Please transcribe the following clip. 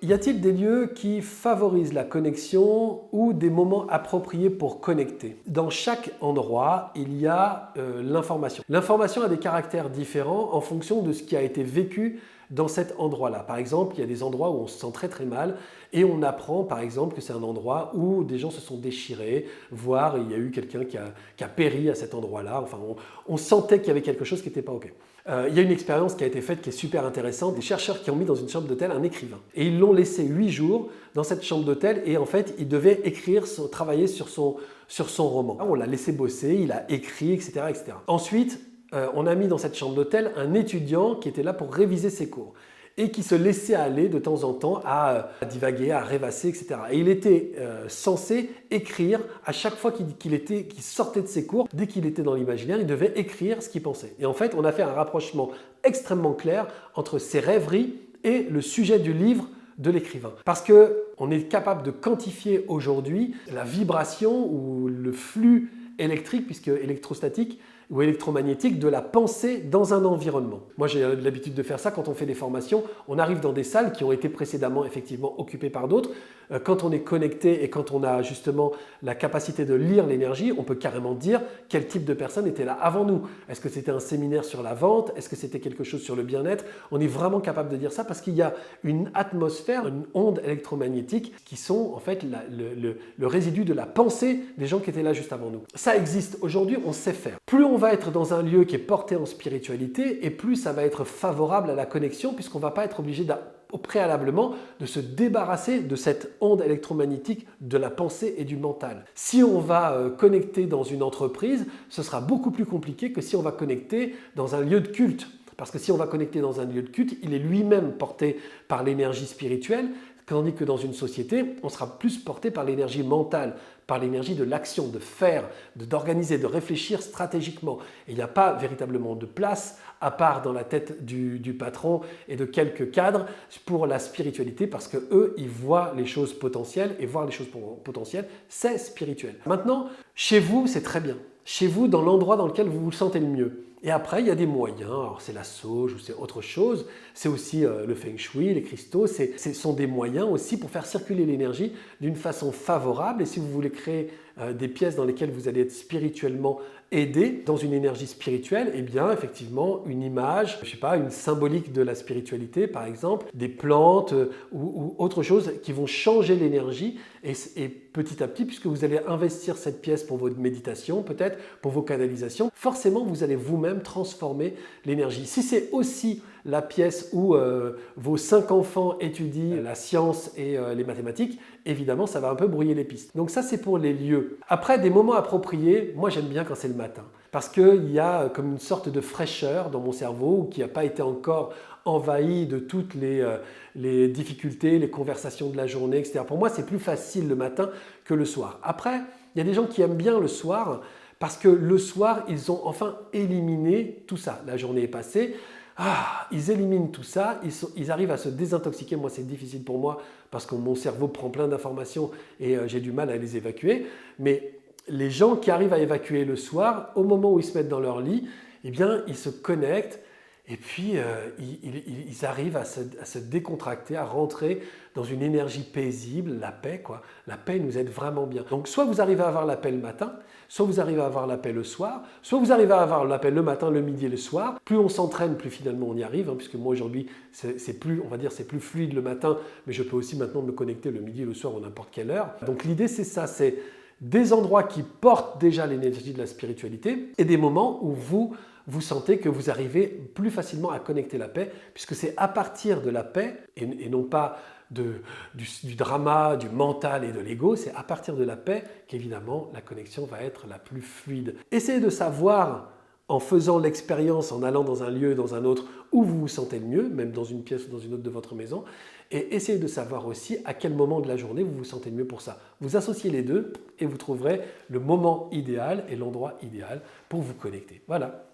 Y a-t-il des lieux qui favorisent la connexion ou des moments appropriés pour connecter? Dans chaque endroit, il y a l'information. L'information a des caractères différents en fonction de ce qui a été vécu dans cet endroit-là. Par exemple, il y a des endroits où on se sent très très mal et on apprend par exemple que c'est un endroit où des gens se sont déchirés, voire il y a eu quelqu'un qui a péri à cet endroit-là. Enfin, on sentait qu'il y avait quelque chose qui n'était pas OK. Il y a une expérience qui a été faite qui est super intéressante. Des chercheurs qui ont mis dans une chambre d'hôtel un écrivain. Et ils l'ont laissé 8 jours dans cette chambre d'hôtel et en fait, il devait écrire, travailler sur son roman. On l'a laissé bosser, il a écrit, etc. etc. Ensuite, on a mis dans cette chambre d'hôtel un étudiant qui était là pour réviser ses cours et qui se laissait aller de temps en temps à divaguer, à rêvasser, etc. Et il était censé écrire à chaque fois qu'il sortait de ses cours, dès qu'il était dans l'imaginaire, il devait écrire ce qu'il pensait. Et en fait, on a fait un rapprochement extrêmement clair entre ses rêveries et le sujet du livre de l'écrivain. Parce qu'on est capable de quantifier aujourd'hui la vibration ou le flux électrique, puisque électrostatique, ou électromagnétique de la pensée dans un environnement. Moi, j'ai l'habitude de faire ça quand on fait des formations. On arrive dans des salles qui ont été précédemment effectivement occupées par d'autres. Quand on est connecté et quand on a justement la capacité de lire l'énergie, on peut carrément dire quel type de personne était là avant nous. Est-ce que c'était un séminaire sur la vente? Est-ce que c'était quelque chose sur le bien-être? On est vraiment capable de dire ça parce qu'il y a une atmosphère, une onde électromagnétique qui sont en fait le résidu de la pensée des gens qui étaient là juste avant nous. Ça existe aujourd'hui, on sait faire. Plus on va être dans un lieu qui est porté en spiritualité et plus ça va être favorable à la connexion puisqu'on ne va pas être obligé préalablement de se débarrasser de cette onde électromagnétique de la pensée et du mental. Si on va connecter dans une entreprise, ce sera beaucoup plus compliqué que si on va connecter dans un lieu de culte. Parce que si on va connecter dans un lieu de culte, il est lui-même porté par l'énergie spirituelle, tandis que dans une société, on sera plus porté par l'énergie mentale, par l'énergie de l'action, de faire, d'organiser, de réfléchir stratégiquement. Et il n'y a pas véritablement de place, à part dans la tête du patron et de quelques cadres, pour la spiritualité, parce qu'eux, ils voient les choses potentielles, et voir les choses potentielles, c'est spirituel. Maintenant, chez vous, c'est très bien. Chez vous, dans l'endroit dans lequel vous vous sentez le mieux. Et après, il y a des moyens, alors c'est la sauge ou c'est autre chose, c'est aussi le feng shui, les cristaux, ce sont des moyens aussi pour faire circuler l'énergie d'une façon favorable. Et si vous voulez créer des pièces dans lesquelles vous allez être spirituellement aidé dans une énergie spirituelle, eh bien effectivement une image, je sais pas, une symbolique de la spiritualité par exemple, des plantes ou autre chose qui vont changer l'énergie et petit à petit, puisque vous allez investir cette pièce pour votre méditation, peut-être pour vos canalisations, forcément vous allez vous-même transformer l'énergie. Si c'est aussi la pièce où vos 5 enfants étudient la science et les mathématiques, évidemment ça va un peu brouiller les pistes. Donc ça c'est pour les lieux. Après, des moments appropriés, moi j'aime bien quand c'est le matin, parce qu'il y a comme une sorte de fraîcheur dans mon cerveau qui n'a pas été encore envahi de toutes les difficultés, les conversations de la journée, etc. Pour moi, c'est plus facile le matin que le soir. Après, il y a des gens qui aiment bien le soir parce que le soir, ils ont enfin éliminé tout ça. La journée est passée, ils éliminent tout ça, ils arrivent à se désintoxiquer. Moi, c'est difficile pour moi parce que mon cerveau prend plein d'informations et j'ai du mal à les évacuer. Mais les gens qui arrivent à évacuer le soir, au moment où ils se mettent dans leur lit, eh bien, ils se connectent. Et puis, ils arrivent à se décontracter, à rentrer dans une énergie paisible, la paix, quoi. La paix nous aide vraiment bien. Donc, soit vous arrivez à avoir la paix le matin, soit vous arrivez à avoir la paix le soir, soit vous arrivez à avoir la paix le matin, le midi et le soir. Plus on s'entraîne, plus finalement on y arrive, puisque moi aujourd'hui, c'est plus fluide le matin, mais je peux aussi maintenant me connecter le midi et le soir à n'importe quelle heure. Donc, l'idée, c'est ça, c'est des endroits qui portent déjà l'énergie de la spiritualité et des moments où vous sentez que vous arrivez plus facilement à connecter la paix, puisque c'est à partir de la paix, et non pas du drama, du mental et de l'ego, c'est à partir de la paix qu'évidemment la connexion va être la plus fluide. Essayez de savoir, en faisant l'expérience, en allant dans un lieu, dans un autre, où vous vous sentez le mieux, même dans une pièce ou dans une autre de votre maison, et essayez de savoir aussi à quel moment de la journée vous vous sentez le mieux pour ça. Vous associez les deux et vous trouverez le moment idéal et l'endroit idéal pour vous connecter. Voilà.